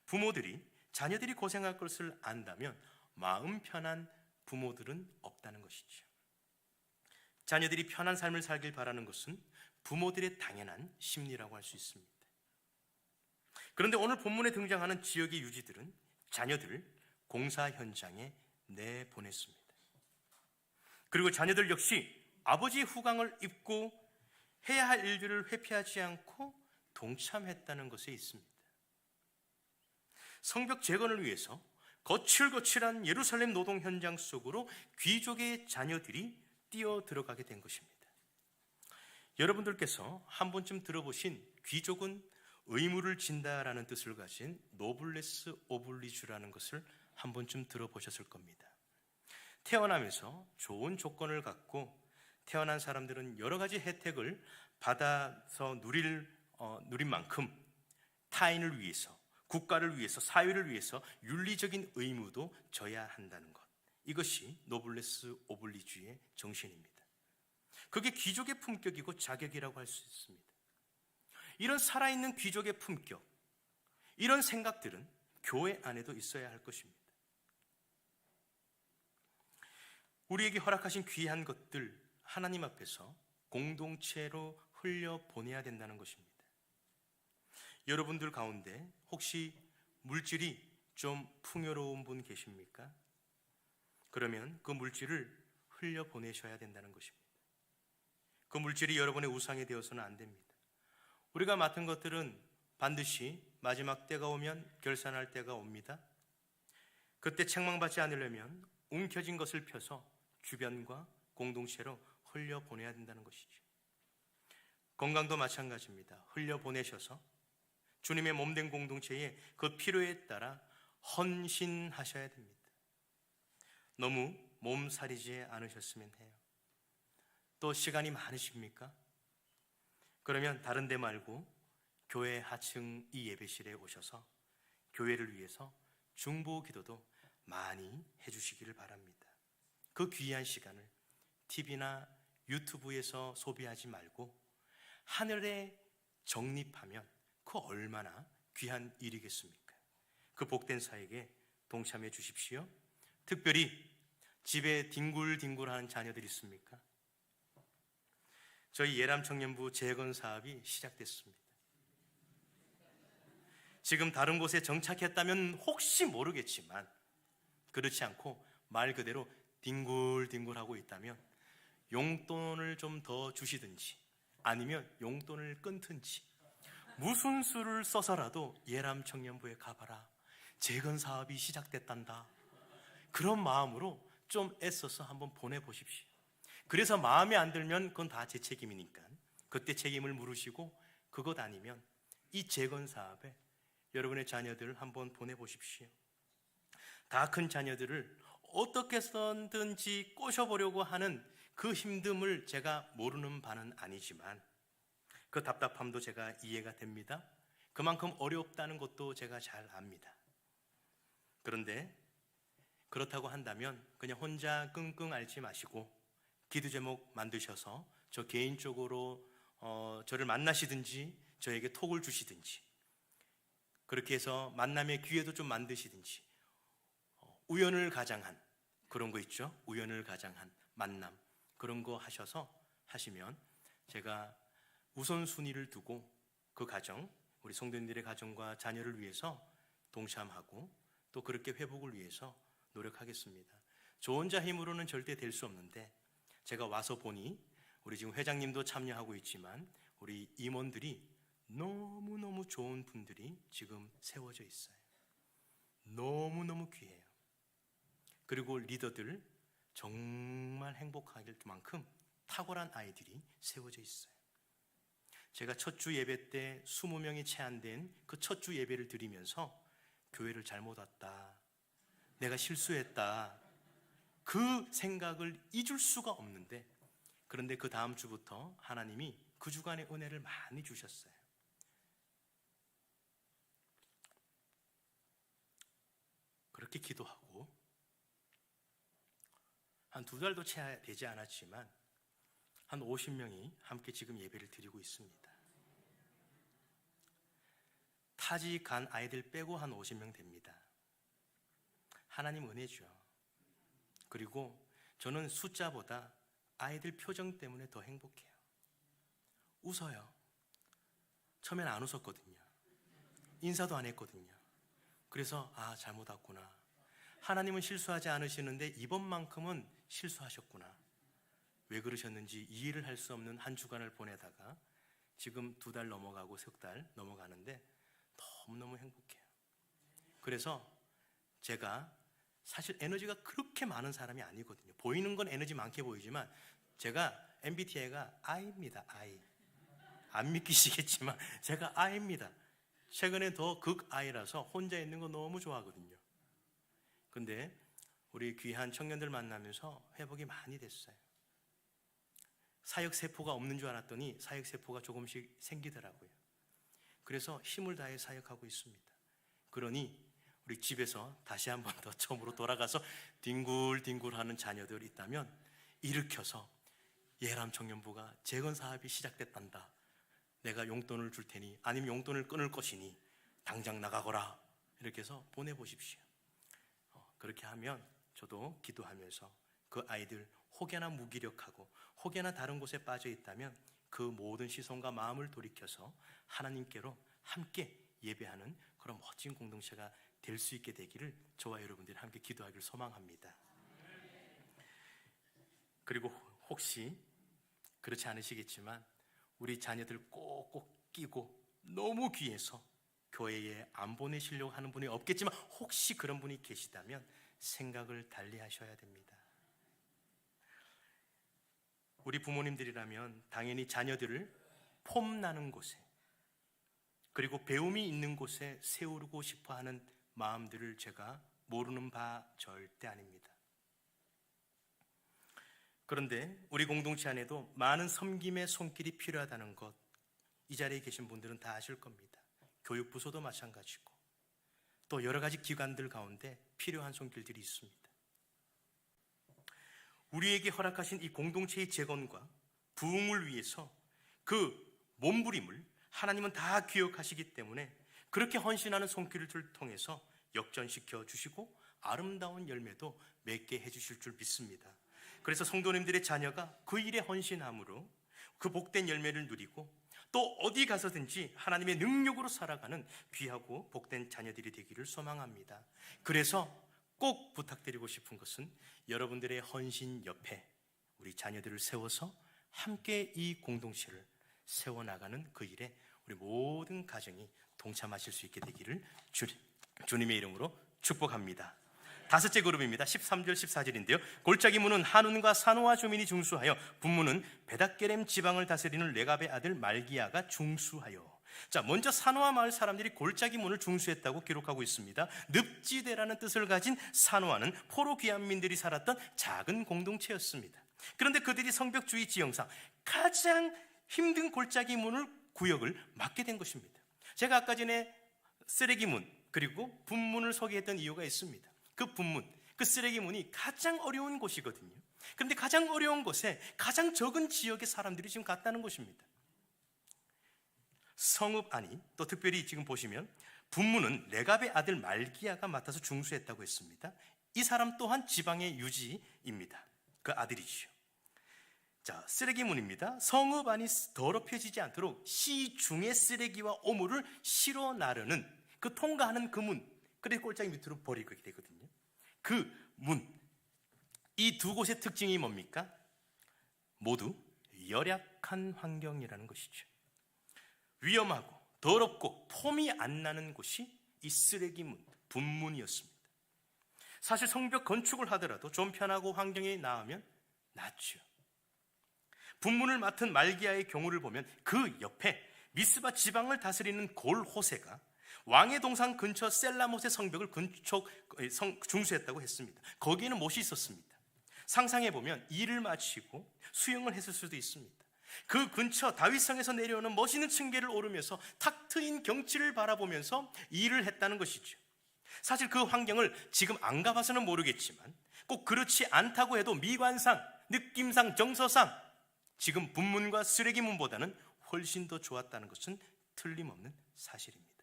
부모들이 자녀들이 고생할 것을 안다면 마음 편한 부모들은 없다는 것이죠. 자녀들이 편한 삶을 살길 바라는 것은 부모들의 당연한 심리라고 할 수 있습니다. 그런데 오늘 본문에 등장하는 지역의 유지들은 자녀들을 공사 현장에 내보냈습니다. 그리고 자녀들 역시 아버지의 후광을 입고 해야 할 일들을 회피하지 않고 동참했다는 것에 있습니다. 성벽 재건을 위해서 거칠거칠한 예루살렘 노동 현장 속으로 귀족의 자녀들이 뛰어 들어가게 된 것입니다. 여러분들께서 한 번쯤 들어보신 귀족은 의무를 진다라는 뜻을 가진 노블레스 오블리주라는 것을 한 번쯤 들어보셨을 겁니다. 태어나면서 좋은 조건을 갖고 태어난 사람들은 여러 가지 혜택을 받아서 누린 만큼 타인을 위해서, 국가를 위해서, 사회를 위해서 윤리적인 의무도 져야 한다는 것, 이것이 노블레스 오블리주의 정신입니다. 그게 귀족의 품격이고 자격이라고 할 수 있습니다. 이런 살아있는 귀족의 품격, 이런 생각들은 교회 안에도 있어야 할 것입니다. 우리에게 허락하신 귀한 것들 하나님 앞에서 공동체로 흘려보내야 된다는 것입니다. 여러분들 가운데 혹시 물질이 좀 풍요로운 분 계십니까? 그러면 그 물질을 흘려보내셔야 된다는 것입니다. 그 물질이 여러분의 우상이 되어서는 안 됩니다. 우리가 맡은 것들은 반드시 마지막 때가 오면 결산할 때가 옵니다. 그때 책망받지 않으려면 움켜진 것을 펴서 주변과 공동체로 흘려보내야 된다는 것이죠. 건강도 마찬가지입니다. 흘려보내셔서 주님의 몸된 공동체에 그 필요에 따라 헌신하셔야 됩니다. 너무 몸살이지 않으셨으면 해요. 또 시간이 많으십니까? 그러면 다른 데 말고 교회 하층 이 예배실에 오셔서 교회를 위해서 중보 기도도 많이 해주시기를 바랍니다. 그 귀한 시간을 TV나 유튜브에서 소비하지 말고 하늘에 적립하면 그 얼마나 귀한 일이겠습니까? 그 복된 사역에 동참해 주십시오. 특별히 집에 뒹굴뒹굴하는 자녀들 있습니까? 저희 예람 청년부 재건 사업이 시작됐습니다. 지금 다른 곳에 정착했다면 혹시 모르겠지만 그렇지 않고 말 그대로 뒹굴뒹굴하고 있다면 용돈을 좀 더 주시든지 아니면 용돈을 끊든지 무슨 수를 써서라도 예람 청년부에 가봐라, 재건 사업이 시작됐단다, 그런 마음으로 좀 애써서 한번 보내보십시오. 그래서 마음에 안 들면 그건 다 제 책임이니까 그때 책임을 물으시고, 그것 아니면 이 재건 사업에 여러분의 자녀들을 한번 보내보십시오. 다 큰 자녀들을 어떻게 든지 꼬셔보려고 하는 그 힘듦을 제가 모르는 바는 아니지만 그 답답함도 제가 이해가 됩니다. 그만큼 어렵다는 것도 제가 잘 압니다. 그런데 그렇다고 한다면 그냥 혼자 끙끙 앓지 마시고 기도 제목 만드셔서 저 개인적으로 저를 만나시든지 저에게 톡을 주시든지 그렇게 해서 만남의 기회도 좀 만드시든지 우연을 가장한 그런 거 있죠? 우연을 가장한 만남 그런 거 하시면 제가 우선순위를 두고 그 가정, 우리 성도님들의 가정과 자녀를 위해서 동참하고 또 그렇게 회복을 위해서 노력하겠습니다. 저 혼자 힘으로는 절대 될 수 없는데 제가 와서 보니 우리 지금 회장님도 참여하고 있지만 우리 임원들이 너무너무 좋은 분들이 지금 세워져 있어요. 너무너무 귀해요. 그리고 리더들 정말 행복할 만큼 탁월한 아이들이 세워져 있어요. 제가 첫 주 예배 때 20명이 채 안 된 그 첫 주 예배를 드리면서 교회를 잘못 왔다, 내가 실수했다, 그 생각을 잊을 수가 없는데, 그런데 그 다음 주부터 하나님이 그 주간의 은혜를 많이 주셨어요. 그렇게 기도하고 한 2달도 채 되지 않았지만 한 50명이 함께 지금 예배를 드리고 있습니다. 타지 간 아이들 빼고 한 50명 됩니다. 하나님 은혜죠. 그리고 저는 숫자보다 아이들 표정 때문에 더 행복해요. 웃어요. 처음엔 안 웃었거든요. 인사도 안 했거든요. 그래서 잘못 왔구나. 하나님은 실수하지 않으시는데 이번만큼은 실수하셨구나. 왜 그러셨는지 이해를 할 수 없는 한 주간을 보내다가 지금 2달 넘어가고 3달 넘어가는데 너무너무 행복해요. 그래서 제가 사실 에너지가 그렇게 많은 사람이 아니거든요. 보이는 건 에너지 많게 보이지만 제가 MBTI가 I입니다. I. 안 믿기시겠지만 제가 I입니다. 최근에 더 극 I라서 혼자 있는 거 너무 좋아하거든요. 근데 우리 귀한 청년들 만나면서 회복이 많이 됐어요. 사역세포가 없는 줄 알았더니 사역세포가 조금씩 생기더라고요. 그래서 힘을 다해 사역하고 있습니다. 그러니 우리 집에서 다시 한 번 더 처음으로 돌아가서 뒹굴뒹굴하는 자녀들 있다면 일으켜서 예람 청년부가 재건 사업이 시작됐단다, 내가 용돈을 줄 테니 아니면 용돈을 끊을 것이니 당장 나가거라, 이렇게 해서 보내보십시오. 그렇게 하면 저도 기도하면서 그 아이들 혹여나 무기력하고 혹여나 다른 곳에 빠져 있다면 그 모든 시선과 마음을 돌이켜서 하나님께로 함께 예배하는 그런 멋진 공동체가 될 수 있게 되기를 저와 여러분들이 함께 기도하기를 소망합니다. 그리고 혹시 그렇지 않으시겠지만 우리 자녀들 꼭꼭 끼고 너무 귀해서 교회에 안 보내시려고 하는 분이 없겠지만 혹시 그런 분이 계시다면 생각을 달리 하셔야 됩니다. 우리 부모님들이라면 당연히 자녀들을 폼나는 곳에 그리고 배움이 있는 곳에 세우고 싶어 하는 마음들을 제가 모르는 바 절대 아닙니다. 그런데 우리 공동체 안에도 많은 섬김의 손길이 필요하다는 것, 이 자리에 계신 분들은 다 아실 겁니다. 교육부서도 마찬가지고 또 여러 가지 기관들 가운데 필요한 손길들이 있습니다. 우리에게 허락하신 이 공동체의 재건과 부흥을 위해서 그 몸부림을 하나님은 다 기억하시기 때문에 그렇게 헌신하는 손길을 통해서 역전시켜 주시고 아름다운 열매도 맺게 해주실 줄 믿습니다. 그래서 성도님들의 자녀가 그 일에 헌신함으로 그 복된 열매를 누리고 또 어디 가서든지 하나님의 능력으로 살아가는 귀하고 복된 자녀들이 되기를 소망합니다. 그래서 꼭 부탁드리고 싶은 것은 여러분들의 헌신 옆에 우리 자녀들을 세워서 함께 이 공동체를 세워나가는 그 일에 우리 모든 가정이 동참하실 수 있게 되기를 주님의 이름으로 축복합니다. 다섯째 그룹입니다. 13절 14절인데요. 골짜기 문은 한운과 사노아 주민이 중수하여 분문은 베닥게렘 지방을 다스리는 레갑의 아들 말기야가 중수하여. 자, 먼저 사노아 마을 사람들이 골짜기 문을 중수했다고 기록하고 있습니다. 늪지대라는 뜻을 가진 사노아는 포로 귀환민들이 살았던 작은 공동체였습니다. 그런데 그들이 성벽주의 지형상 가장 힘든 골짜기 문을 구역을 맡게 된 것입니다. 제가 아까 전에 쓰레기문 그리고 분문을 소개했던 이유가 있습니다. 그 분문, 그 쓰레기문이 가장 어려운 곳이거든요. 그런데 가장 어려운 곳에 가장 적은 지역의 사람들이 지금 갔다는 것입니다. 성읍 안이 또 특별히 지금 보시면 분문은 레갑의 아들 말기야가 맡아서 중수했다고 했습니다. 이 사람 또한 지방의 유지입니다. 그 아들이죠. 자, 쓰레기문입니다. 성읍 안이 더럽혀지지 않도록 시중의 쓰레기와 오물을 실어 나르는 그 통과하는 그 문, 그래서 골짜기 밑으로 버리게 되거든요. 그 문, 이 두 곳의 특징이 뭡니까? 모두 열악한 환경이라는 것이죠. 위험하고 더럽고 폼이 안 나는 곳이 이 쓰레기문, 분문이었습니다. 사실 성벽 건축을 하더라도 좀 편하고 환경이 나으면 낫죠. 분문을 맡은 말기야의 경우를 보면 그 옆에 미스바 지방을 다스리는 골호세가 왕의 동산 근처 셀라못의 성벽을 중수했다고 했습니다. 거기에는 못이 있었습니다. 상상해보면 일을 마치고 수영을 했을 수도 있습니다. 그 근처 다윗성에서 내려오는 멋있는 층계를 오르면서 탁 트인 경치를 바라보면서 일을 했다는 것이죠. 사실 그 환경을 지금 안 가봐서는 모르겠지만 꼭 그렇지 않다고 해도 미관상, 느낌상, 정서상 지금 분문과 쓰레기문보다는 훨씬 더 좋았다는 것은 틀림없는 사실입니다.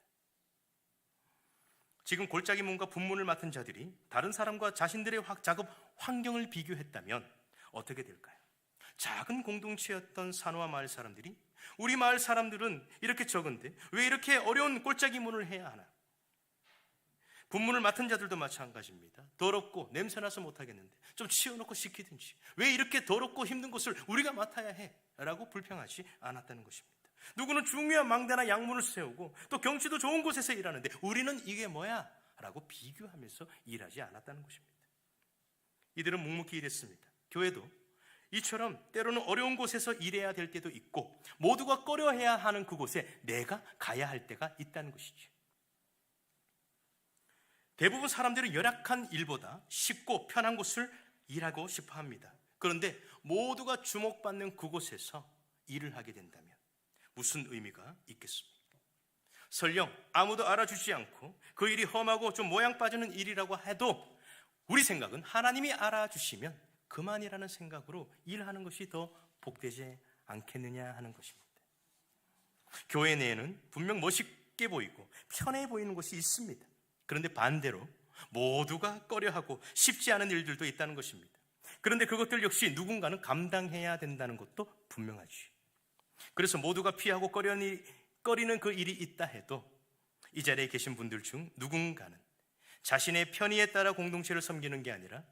지금 골짜기 문과 분문을 맡은 자들이 다른 사람과 자신들의 작업 환경을 비교했다면 어떻게 될까요? 작은 공동체였던 산호와 마을 사람들이 우리 마을 사람들은 이렇게 적은데 왜 이렇게 어려운 골짜기 문을 해야 하나? 분문을 맡은 자들도 마찬가지입니다. 더럽고 냄새나서 못하겠는데 좀 치워놓고 시키든지 왜 이렇게 더럽고 힘든 것을 우리가 맡아야 해? 라고 불평하지 않았다는 것입니다. 누구는 중요한 망대나 양문을 세우고 또 경치도 좋은 곳에서 일하는데 우리는 이게 뭐야? 라고 비교하면서 일하지 않았다는 것입니다. 이들은 묵묵히 일했습니다. 교회도 이처럼 때로는 어려운 곳에서 일해야 될 때도 있고 모두가 꺼려해야 하는 그곳에 내가 가야 할 때가 있다는 것이죠. 대부분 사람들은 열악한 일보다 쉽고 편한 곳을 일하고 싶어 합니다. 그런데 모두가 주목받는 그곳에서 일을 하게 된다면 무슨 의미가 있겠습니까? 설령 아무도 알아주지 않고 그 일이 험하고 좀 모양 빠지는 일이라고 해도 우리 생각은 하나님이 알아주시면 그만이라는 생각으로 일하는 것이 더 복되지 않겠느냐 하는 것입니다. 교회 내에는 분명 멋있게 보이고 편해 보이는 곳이 있습니다. 그런데 반대로 모두가 꺼려하고 쉽지 않은 일들도 있다는 것입니다. 그런데 그것들 역시 누군가는 감당해야 된다는 것도 분명하지. 그래서 모두가 피하고 꺼리는 그 일이 있다 해도 이 자리에 계신 분들 중 누군가는 자신의 편의에 따라 공동체를 섬기는 게 아니라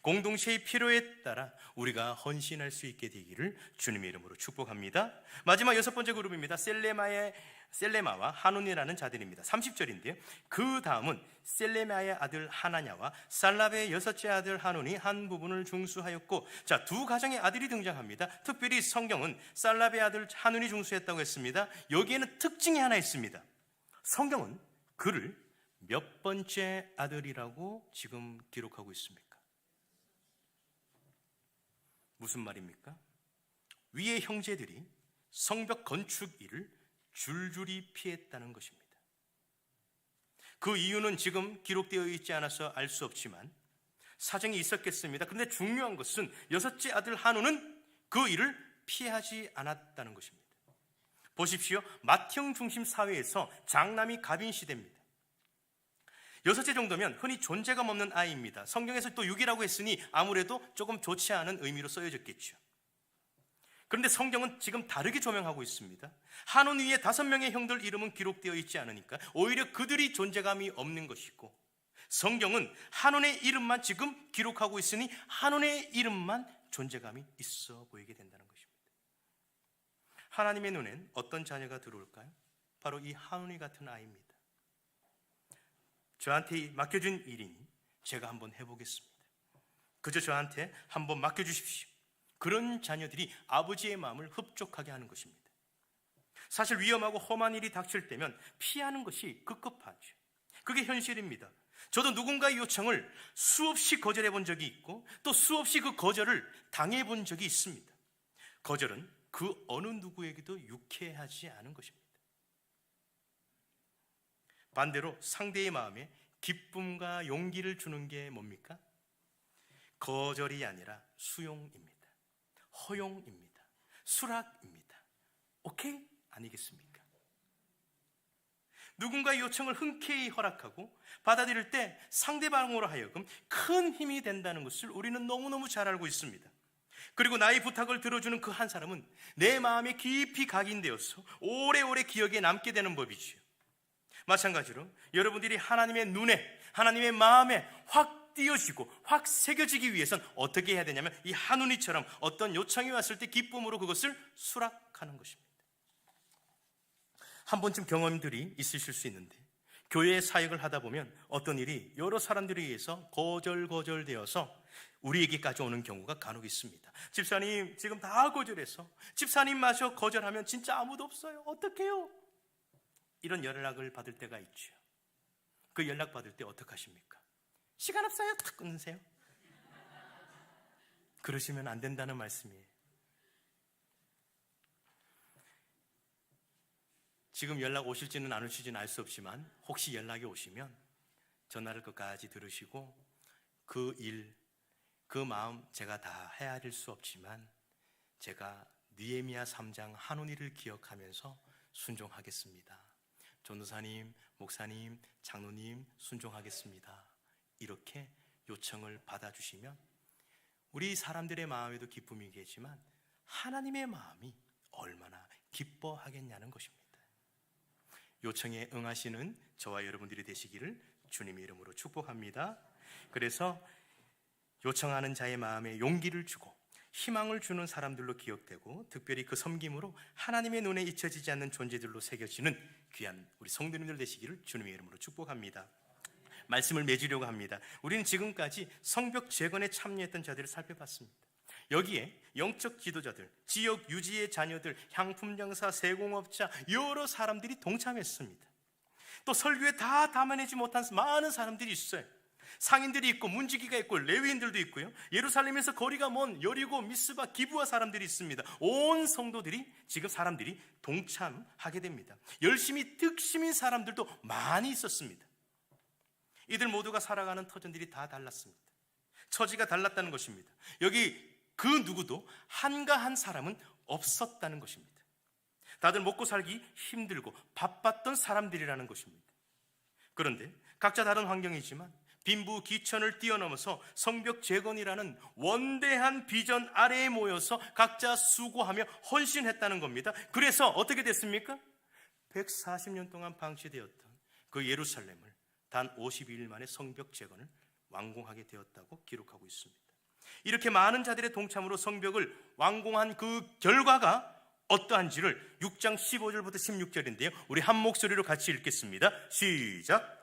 공동체의 필요에 따라 우리가 헌신할 수 있게 되기를 주님의 이름으로 축복합니다. 마지막 여섯 번째 그룹입니다. 셀레마와 하논이라는 자들입니다. 30절인데요. 그 다음은 셀레마의 아들 하나냐와 살라베의 여섯째 아들 하논이 한 부분을 중수하였고, 자, 두 가정의 아들이 등장합니다. 특별히 성경은 살라베의 아들 하논이 중수했다고 했습니다. 여기에는 특징이 하나 있습니다. 성경은 그를 몇 번째 아들이라고 지금 기록하고 있습니까? 무슨 말입니까? 위의 형제들이 성벽 건축 일을 줄줄이 피했다는 것입니다. 그 이유는 지금 기록되어 있지 않아서 알 수 없지만 사정이 있었겠습니다. 그런데 중요한 것은 여섯째 아들 한우는 그 일을 피하지 않았다는 것입니다. 보십시오. 맏형 중심 사회에서 장남이 갑인 시대입니다. 6째 정도면 흔히 존재감 없는 아이입니다. 성경에서 또 6이라고 했으니 아무래도 조금 좋지 않은 의미로 쓰여졌겠죠. 그런데 성경은 지금 다르게 조명하고 있습니다. 한온 위에 5명의 형들 이름은 기록되어 있지 않으니까 오히려 그들이 존재감이 없는 것이고, 성경은 한온의 이름만 지금 기록하고 있으니 한온의 이름만 존재감이 있어 보이게 된다는 것입니다. 하나님의 눈엔 어떤 자녀가 들어올까요? 바로 이 한온이 같은 아이입니다. 저한테 맡겨준 일이니 제가 한번 해보겠습니다. 그저 저한테 한번 맡겨주십시오. 그런 자녀들이 아버지의 마음을 흡족하게 하는 것입니다. 사실 위험하고 험한 일이 닥칠 때면 피하는 것이 급급하죠. 그게 현실입니다. 저도 누군가의 요청을 수없이 거절해 본 적이 있고 또 수없이 그 거절을 당해 본 적이 있습니다. 거절은 그 어느 누구에게도 유쾌하지 않은 것입니다. 반대로 상대의 마음에 기쁨과 용기를 주는 게 뭡니까? 거절이 아니라 수용입니다. 허용입니다. 수락입니다. 오케이? 아니겠습니까? 누군가의 요청을 흔쾌히 허락하고 받아들일 때 상대방으로 하여금 큰 힘이 된다는 것을 우리는 너무너무 잘 알고 있습니다. 그리고 나의 부탁을 들어주는 그 한 사람은 내 마음에 깊이 각인되어서 오래오래 기억에 남게 되는 법이지요. 마찬가지로 여러분들이 하나님의 눈에, 하나님의 마음에 확 띄어지고 확 새겨지기 위해선 어떻게 해야 되냐면 이 한운이처럼 어떤 요청이 왔을 때 기쁨으로 그것을 수락하는 것입니다. 한 번쯤 경험들이 있으실 수 있는데, 교회 사역을 하다 보면 어떤 일이 여러 사람들에 의해서 거절되어서 우리에게까지 오는 경우가 간혹 있습니다. 집사님 지금 다 거절해서, 집사님마저 거절하면 진짜 아무도 없어요. 어떡해요? 이런 연락을 받을 때가 있죠. 그 연락 받을 때 어떡하십니까? 시간 없어요? 탁 끊으세요? 그러시면 안 된다는 말씀이에요. 지금 연락 오실지는 안 오실지는 알 수 없지만 혹시 연락이 오시면 전화를 끝까지 들으시고 그 일, 그 마음 제가 다 헤아릴 수 없지만 제가 느헤미야 3장 한온이를 기억하면서 순종하겠습니다. 전도사님, 목사님, 장로님 순종하겠습니다. 이렇게 요청을 받아주시면 우리 사람들의 마음에도 기쁨이겠지만 하나님의 마음이 얼마나 기뻐하겠냐는 것입니다. 요청에 응하시는 저와 여러분들이 되시기를 주님의 이름으로 축복합니다. 그래서 요청하는 자의 마음에 용기를 주고 희망을 주는 사람들로 기억되고, 특별히 그 섬김으로 하나님의 눈에 잊혀지지 않는 존재들로 새겨지는 귀한 우리 성도님들 되시기를 주님의 이름으로 축복합니다. 말씀을 맺으려고 합니다. 우리는 지금까지 성벽 재건에 참여했던 자들을 살펴봤습니다. 여기에 영적 지도자들, 지역 유지의 자녀들, 향품 장사, 세공업자, 여러 사람들이 동참했습니다. 또 설교에 다 담아내지 못한 많은 사람들이 있어요. 상인들이 있고 문지기가 있고 레위인들도 있고요. 예루살렘에서 거리가 먼 여리고, 미스바, 기브아 사람들이 있습니다. 온 성도들이, 지금 사람들이 동참하게 됩니다. 열심히 득심인 사람들도 많이 있었습니다. 이들 모두가 살아가는 터전들이 다 달랐습니다. 처지가 달랐다는 것입니다. 여기 그 누구도 한가한 사람은 없었다는 것입니다. 다들 먹고 살기 힘들고 바빴던 사람들이라는 것입니다. 그런데 각자 다른 환경이지만 빈부 기천을 뛰어넘어서 성벽 재건이라는 원대한 비전 아래에 모여서 각자 수고하며 헌신했다는 겁니다. 그래서 어떻게 됐습니까? 140년 동안 방치되었던 그 예루살렘을 단 52일 만에 성벽 재건을 완공하게 되었다고 기록하고 있습니다. 이렇게 많은 자들의 동참으로 성벽을 완공한 그 결과가 어떠한지를 6장 15절부터 16절인데요. 우리 한 목소리로 같이 읽겠습니다. 시작.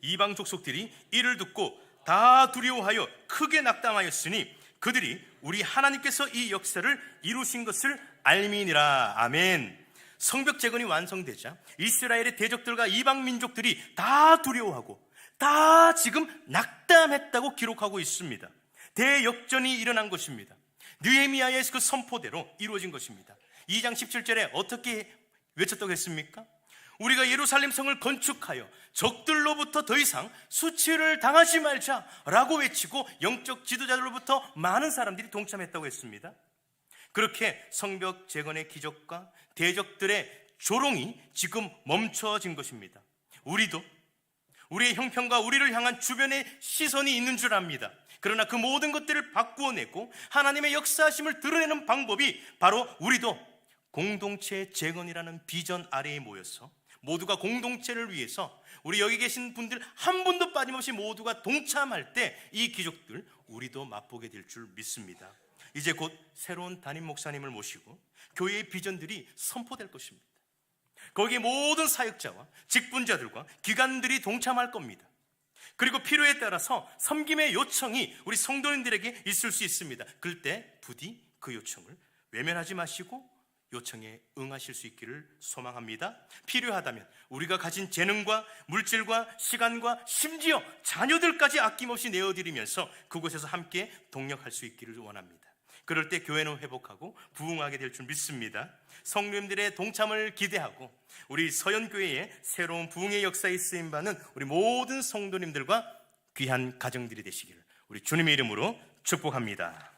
이방 족속들이 이를 듣고 다 두려워하여 크게 낙담하였으니 그들이 우리 하나님께서 이 역사를 이루신 것을 알미니라. 아멘. 성벽 재건이 완성되자 이스라엘의 대적들과 이방 민족들이 다 두려워하고 다 지금 낙담했다고 기록하고 있습니다. 대역전이 일어난 것입니다. 느헤미야의 그 선포대로 이루어진 것입니다. 2장 17절에 어떻게 외쳤다고 했습니까? 우리가 예루살렘 성을 건축하여 적들로부터 더 이상 수치를 당하지 말자라고 외치고 영적 지도자들로부터 많은 사람들이 동참했다고 했습니다. 그렇게 성벽 재건의 기적과 대적들의 조롱이 지금 멈춰진 것입니다. 우리도 우리의 형편과 우리를 향한 주변의 시선이 있는 줄 압니다. 그러나 그 모든 것들을 바꾸어내고 하나님의 역사하심을 드러내는 방법이 바로 우리도 공동체 재건이라는 비전 아래에 모여서 모두가 공동체를 위해서 우리 여기 계신 분들 한 분도 빠짐없이 모두가 동참할 때 이 기적들 우리도 맛보게 될 줄 믿습니다. 이제 곧 새로운 담임 목사님을 모시고 교회의 비전들이 선포될 것입니다. 거기에 모든 사역자와 직분자들과 기관들이 동참할 겁니다. 그리고 필요에 따라서 섬김의 요청이 우리 성도님들에게 있을 수 있습니다. 그럴 때 부디 그 요청을 외면하지 마시고 요청에 응하실 수 있기를 소망합니다. 필요하다면 우리가 가진 재능과 물질과 시간과 심지어 자녀들까지 아낌없이 내어드리면서 그곳에서 함께 동력할 수 있기를 원합니다. 그럴 때 교회는 회복하고 부흥하게 될 줄 믿습니다. 성도님들의 동참을 기대하고 우리 서연교회의 새로운 부흥의 역사에 쓰임받는 우리 모든 성도님들과 귀한 가정들이 되시기를 우리 주님의 이름으로 축복합니다.